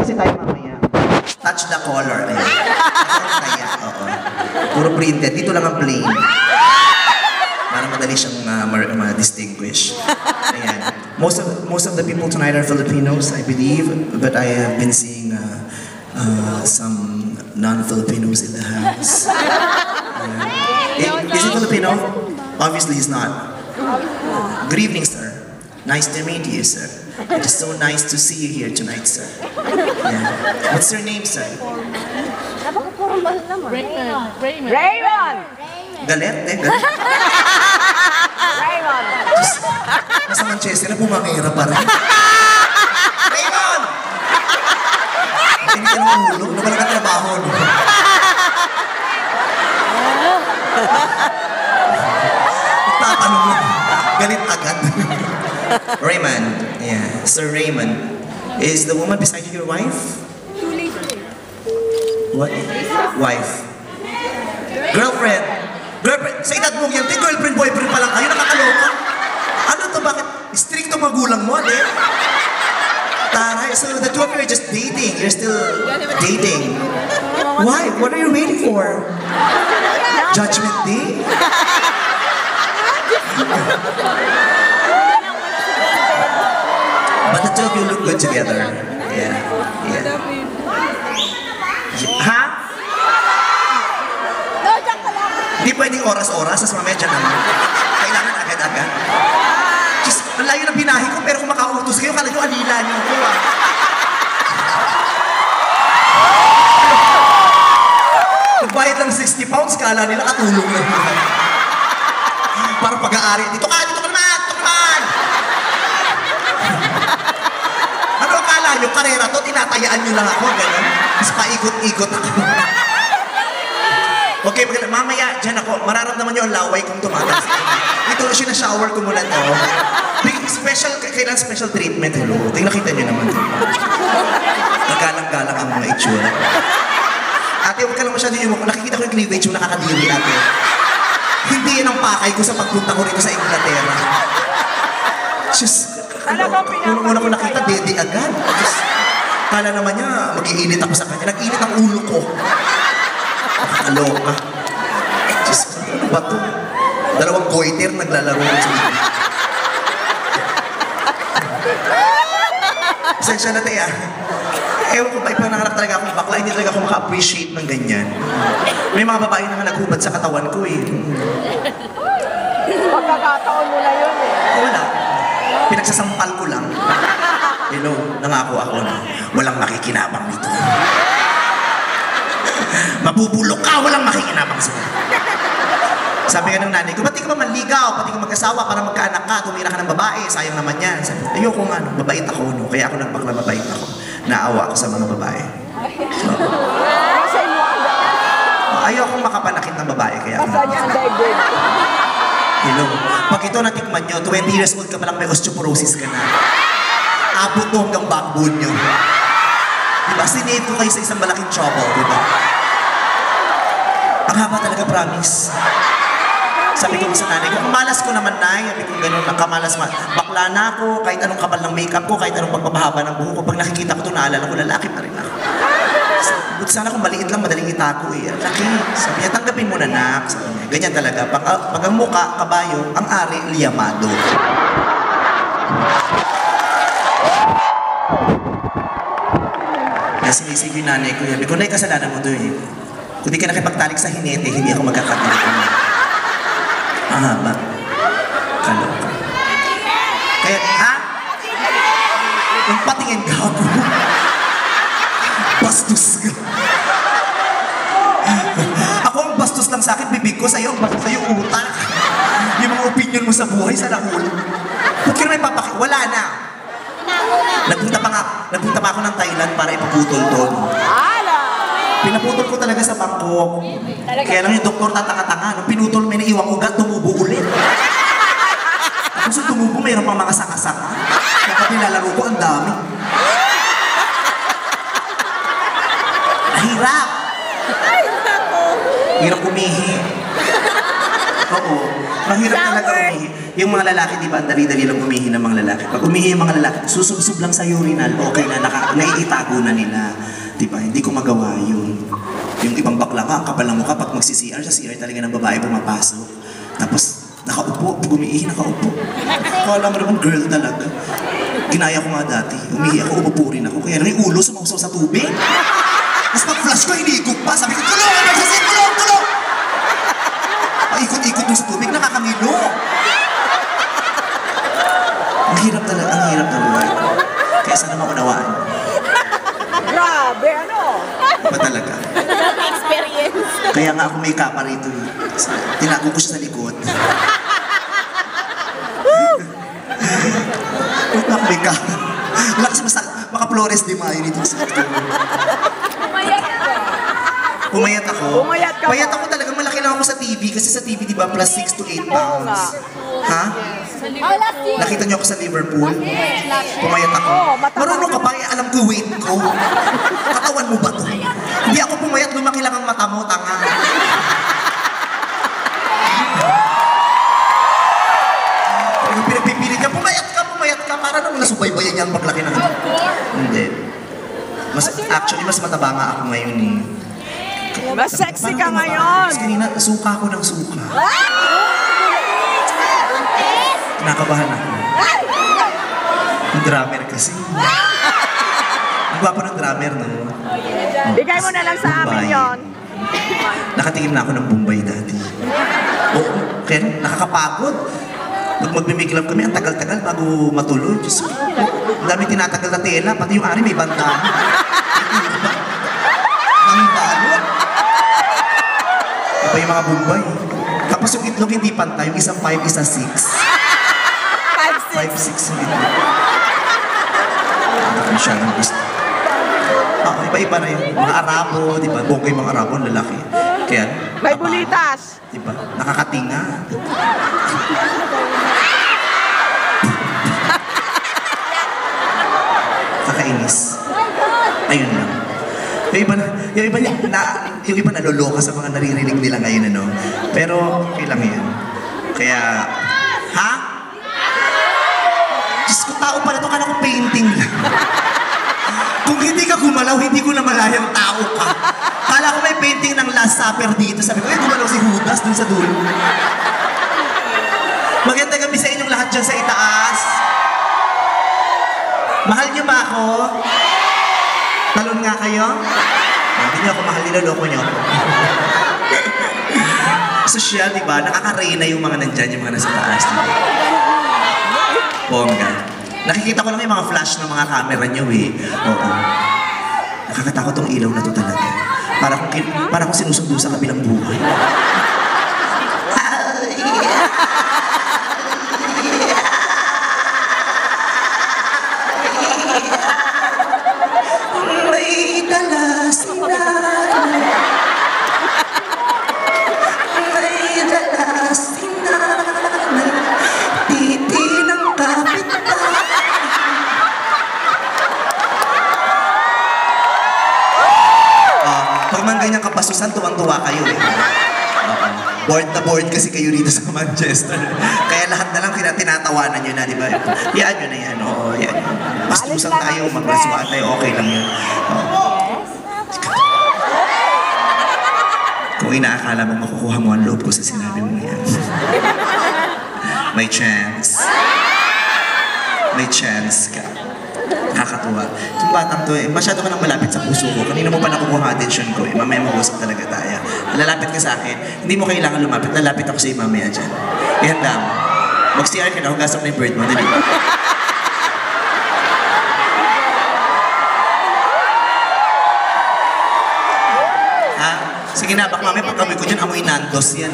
kasi tayo mamaya. Touch the color. Ayan. Kaya, oo. Puro printed. Dito lang ang plain. Para madali siyang ma-distinguish. Ayan. Most of the people tonight are Filipinos, I believe. But I have been seeing some non-Filipinos in the house. Is he Filipino? Obviously he's not. Good evening, sir. Nice to meet you, sir. It is so nice to see you here tonight, sir. Yeah. What's your name, sir? Raymond! Galit, eh? Galit. Raymond! Nasa Manchester na pumamira pa rin. Raymond! Hindi ka ng ulo. Nawala ka trabaho, no? Tatanong mo. Galit agad. Raymond. Yeah. Sir Raymond. Is the woman beside you your wife? What? Wife. Girlfriend. Girlfriend. Sa edad mo yan, girlfriend, boyfriend pa lang kayo. Nakakaloka. Ano to? Bakit? Stricto magulang mo, eh? Taray. So the two of you are just dating. You're still dating. Why? What are you waiting for? Judgment Day? But the two of you look good together. Yeah. Yeah. Ha? Hindi pwedeng oras-oras, as mamaya dyan naman. Kailangan agad-agad. Diyos, ang layo ng binahe ko, pero kung makautos kayo, kala nyo alila niyo ako, ah. Nagbayad lang 60 pounds, kala nila katulong lang. Parang pag-aari. Dito ka naman, dito ka naman! Ano akala nyo, karera to, tinatayaan nyo lang ako, gano'n. Mas paikot-ikot ako. Okay, mamaya, dyan ako, mararamdaman nyo ang laway kung tumatas. Ito, sinashower ko muna to. Kailan special treatment, hello? Tingnan kita nyo naman. Nagalang-galang ang mga itsura. Ate, huwag ka lang masyado yung nakikita ko yung cleavage yung nakakadiri, ate. Hindi yan ang pakay ko sa pagpunta ko rito sa Inglaterra. Diyos, unang-una ko nakita, dede agad. Diyos, kala naman niya, mag-iinit ako sa kanya. Nag-iinit ang ulo ko. Nakakaloka. Diyos, ano ba ito? Dalawang goiter naglalaro. Pasensya na tayo. Ewan ko ba, ipananganak talaga akong bakla, hindi talaga ako maka-appreciate ng ganyan. May mga babae na naghubad sa katawan ko eh. Pagkakataon mo na yun eh. Wala. Pinagsasampal ko lang. Hello, nangako ako na walang makikinabang nito. Mabubulok ka, walang makikinabang sa'yo. Sabi ka ng nanay ko, ba't di ka ba manligaw? Ba't di ka mag-asawa para magkaanak ka? Tumira ka ng babae, sayang naman yan. Sabi, ayoko nga, no, mabait ako, no? Kaya ako nagbakla mabait ako. Naawa ako sa mga babae. So, ayokong makapanakit ng babae, kaya ako. Hello. Pag ito natikman nyo, 20 years old ka pa lang may osteoporosis ka na. Abot mo hanggang backbone nyo. Diba? Sinave ko kayo sa isang malaking trouble, diba? Ang haba talaga, promise. Sabi ko sa nanay ko, ang malas ko naman, Nay. Sabi ko gano'n, nakamalas man. Bakla na ako, kahit anong kapal ng makeup ko, kahit anong pagpapahaba ng buhok ko. Pag nakikita ko ito, naalala ko, lalaki pa rin ako. Buti sana kung maliit lang, madaling itako eh. Laki. Sabi niya, tanggapin mo na, nak. Sabi niya, ganyan talaga. Pag ang muka, kabayo, ang ari, liyamado. Kaya sinisig yung nanay ko. Sabi ko, Nay, kasalanan mo doon eh. Kung di ka nakipagtalik sa hinete, hindi ako magkakatilik mo. Ang haba. Kaloka. Kaya, ha? Yung patingin ka ako. Bastos ka. Ako ang bastos lang sa akin, bibig ko sa'yo, ang bastos sa'yo, utak. Yung mga opinion mo sa buhay, sa lahul. Ba't ka naman ipapakit? Wala na. Nagpunta pa ako ng Thailand para ipaputol doon. Pinaputol ko talaga sa Bangkok. Kaya lang yung doktor tataka-taka. Nung pinutol, may naiwang ugat, tumubo ulit. Tapos yung tumubo, mayroon pang mga saka-saka. Kapag nilalaro ko, ang dami. Nahirap. Hirap umihi. Oo. Mahirap talaga umihi. Yung mga lalaki, di ba, ang dali-dali lang umihi ng mga lalaki. Pag umihi yung mga lalaki, susubsub lang sa urinal, okay na, naiitago na nila. Di ba? Hindi ko magawa yun. Yung ibang bakla ka, kapal ng mukha, pag magsi-CR, sa CR talaga ng babae pumapasok. Tapos, nakaupo, pag umiihi, nakaupo. Kala mo naman, girl talaga. Ginaya ko nga dati. Umihi ako, umupo rin ako. Kaya lang yung ulo sumausaw sa tubig. Tapos pag-flash ko, hinigop pa. Sabi ko, tulong! Nagsasin! Tulong! Tulong! Paikot-ikot dun sa tubig, nakakamilo. Ang hirap talaga, ang hirap ng buhay ko. Kaya sana maunawaan. Grabe, ano? Ba talaga? Experience. Kaya nga ako may kapa rito. Tinago ko siya sa likod. Ba't ako may kapa? Lakas maka Flores de Mayo nito sa likod. Pumayat ako? Pumayat ka Payat ba? ako talaga, malaki lang ako sa TV. Kasi sa TV, di ba, plus 6 to 8 pounds. Ha? Oh, last year. Nakita niyo ako sa Liverpool? Pumayat ako. Oo, mataba. Marunong ka ba? Alam ko weight ko. Katawan mo ba to? Hindi ako pumayat, lumaki lang ang mata mo, tanga. Yung pinagpipilit niya, pumayat ka. Para nang nasubaybayan niya ang paglaki ng Hindi. Actually, mas mataba nga ako ngayon eh. Mas sexy ka Parang ngayon. Mas kanina, suka ako ng suka. Kinakabahan ako. Yung drummer kasi. Ang gwapo ng drummer, no? Bigay mo na lang sa amin Bombay. yon. Nakatingin na ako ng Bombay dati. Oo, kaya nakakapagod. Pag magmimiklab kami, ang tagal-tagal bago matuloy. Diyos ko. Ang dami tinatagal na tela, pati yung ari may bandana. Ang balot. Iba yung mga Bombay. Tapos yung itlog hindi pantay, yung isang 5, isang 6. 5, 6 yung itlog. Ano siya ang gusto. Oo, iba-iba na yung mga Arabo, di ba? Bongga yung mga Arabo, ang lalaki. Kaya, May bulitas. di ba? Nakakatinga. Kakainis. Ayun lang. Yung iba naloloka sa mga naririnig nila ngayon, ano? Pero, okay lang yan. Kaya, ha? Diyos ko, tao pala ito, kala ko painting lang. Kung hindi ka gumalaw, hindi ko na malayang tao ka. Kala ko may painting ng Last Supper dito. Sabi ko, gumalaw si Judas dun sa dulo. Maganda gabi sa inyong lahat dyan sa itaas. Mahal niyo ba ako? Talon nga kayo? Hindi niyo ako mahal, niloloko niyo ako. Social, di ba? Nakaka-reyna yung mga nandyan, yung mga nasa taas. Bongga. Nakikita ko lang yung mga flash ng mga camera niyo eh. Oo. Nakakatakot tong ilaw na to talaga. Para kung sinusundo sa kabilang buhay. May dala si nanay. May dala si nanay. Titi ng kapitbahay. Pag man ganyang kapasusan, tuwang-tuwa kayo eh. Bored na bored kasi kayo rito sa Manchester. Kaya lahat na lang tinatawanan nyo na, di ba? Yan nyo na yan, oo, yan. Pastusan tayo, magpasuhan tayo, okay lang yun. Oo. Kung inaakala mo makukuha mo ang loob ko sa sinabi mo yan. May chance. May chance ka. Nakakatuwa. Itong batang to, masyado ka nang malapit sa puso ko. Kanina mo pa nakukuha ang attention ko eh. Mamaya mag-usap talaga tayo. Lalapit ka sa akin. Hindi mo kailangan lumapit. Lalapit ako sa iyo mamaya dyan. Ihanda mo. Mag-CR ka na. Hugasok na yung bird mo. Dali. Ha? Sige na. Baka mamaya pagkamoy ko dyan, amoy Nandos yan.